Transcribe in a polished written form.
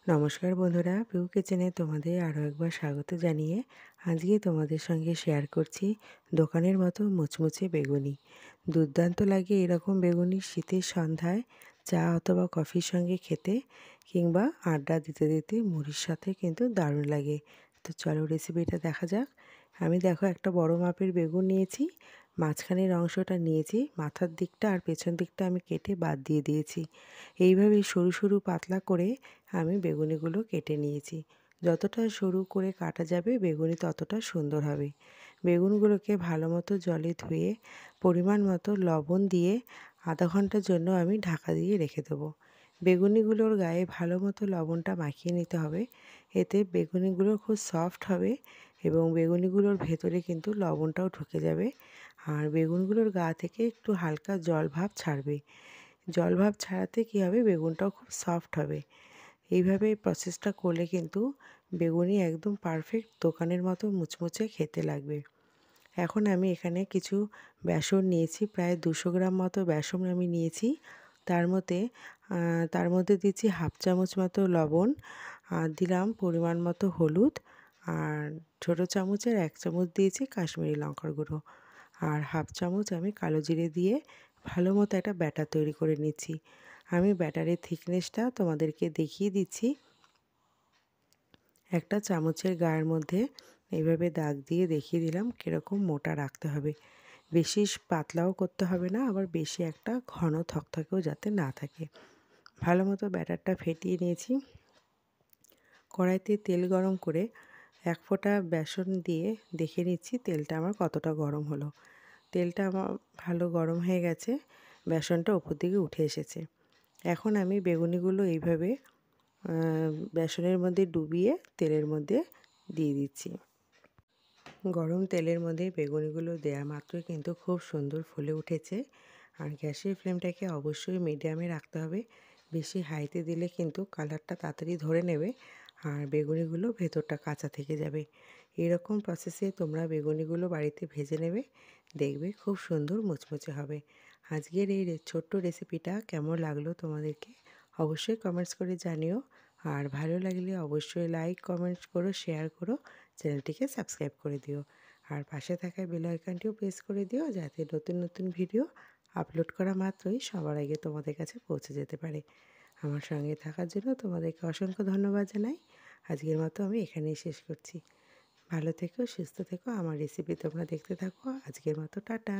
নমস্কার বন্ধুরা, পিউ কিচেনে তোমাদের আরও একবার স্বাগত জানিয়ে আজকে তোমাদের সঙ্গে শেয়ার করছি দোকানের মতো মুচমুচে বেগুনি। দুর্দান্ত লাগে এরকম বেগুনি শীতের সন্ধ্যায় চা অথবা কফির সঙ্গে খেতে, কিংবা আড্ডা দিতে দিতে মুড়ির সাথে কিন্তু দারুণ লাগে। তো চলো রেসিপিটা দেখা যাক। আমি দেখো একটা বড় মাপের বেগুন নিয়েছি, মাঝখানের অংশটা নিয়েছি, মাথার দিকটা আর পেছন দিকটা আমি কেটে বাদ দিয়ে দিয়েছি। এইভাবে সরু সরু পাতলা করে আমি বেগুনিগুলো কেটে নিয়েছি। যতটা সরু করে কাটা যাবে বেগুনি ততটা সুন্দর হবে। বেগুনগুলোকে ভালো মতো জলে ধুয়ে পরিমাণ মতো লবণ দিয়ে আধা ঘন্টার জন্য আমি ঢাকা দিয়ে রেখে দেবো। বেগুনিগুলোর গায়ে ভালো মতো লবণটা মাখিয়ে নিতে হবে, এতে বেগুনিগুলো খুব সফট হবে এবং বেগুনিগুলোর ভেতরে কিন্তু লবণটাও ঢুকে যাবে, আর বেগুনগুলোর গা থেকে একটু হালকা জল ভাব ছাড়বে। জল ভাব ছাড়াতে কী হবে, বেগুনটাও খুব সফট হবে। এইভাবে প্রসেসটা করলে কিন্তু বেগুনি একদম পারফেক্ট দোকানের মতো মুচমুচে খেতে লাগবে। এখন আমি এখানে কিছু বেসন নিয়েছি, প্রায় 200 গ্রাম মতো বেসন আমি নিয়েছি। তার মধ্যে দিচ্ছি হাফ চামচ মতো লবণ, আর দিলাম পরিমাণ মতো হলুদ, আর ছোটো চামচের 1 চামচ দিয়েছি কাশ্মীরি লঙ্কার গুঁড়ো, আর হাফ চামচ আমি কালো জিরে দিয়ে ভালো মতো একটা ব্যাটার তৈরি করে নিচ্ছি। আমি ব্যাটারের থিকনেসটা তোমাদেরকে দেখিয়ে দিচ্ছি। একটা চামচের গায়ের মধ্যে এইভাবে দাগ দিয়ে দেখিয়ে দিলাম কীরকম মোটা রাখতে হবে। বেশি পাতলাও করতে হবে না, আবার বেশি একটা ঘন থকথকেও যাতে না থাকে। ভালো মতো ব্যাটারটা ফেটিয়ে নিয়েছি। কড়াইতে তেল গরম করে 1 ফোঁটা বেসন দিয়ে দেখে নিচ্ছি তেলটা আমার কতটা গরম হলো। তেলটা আমার ভালো গরম হয়ে গেছে, বেসনটা ওপর দিকে উঠে এসেছে। এখন আমি বেগুনিগুলো এইভাবে বেসনের মধ্যে ডুবিয়ে তেলের মধ্যে দিয়ে দিচ্ছি। গরম তেলের মধ্যে বেগুনিগুলো দেওয়া মাত্রই কিন্তু খুব সুন্দর ফুলে উঠেছে। আর গ্যাসের ফ্লেমটাকে অবশ্যই মিডিয়ামে রাখতে হবে, বেশি হাইতে দিলে কিন্তু কালারটা তাড়াতাড়ি ধরে নেবে আর বেগুনিগুলো ভেতরটা কাঁচা থেকে যাবে। এরকম প্রসেসে তোমরা বেগুনিগুলো বাড়িতে ভেজে নেবে, দেখবে খুব সুন্দর মুচমুচে হবে। আজকের এই ছোট্ট রেসিপিটা কেমন লাগলো তোমাদেরকে অবশ্যই কমেন্টস করে জানিও, আর ভালো লাগলে অবশ্যই লাইক কমেন্টস করো, শেয়ার করো, চ্যানেলটিকে সাবস্ক্রাইব করে দিও, আর পাশে থাকা বেল আইকনটিও প্রেস করে দিও যাতে নতুন নতুন ভিডিও আপলোড করা মাত্রই সবার আগে তোমাদের কাছে পৌঁছে যেতে পারে। আমার সঙ্গে থাকার জন্য তোমাদেরকে অসংখ্য ধন্যবাদ জানাই। আজকের মতো আমি এখানেই শেষ করছি। ভালো থেকো, সুস্থ থেকো, আমার রেসিপি তোমরা দেখতে থাকো। আজকের মতো টাটা।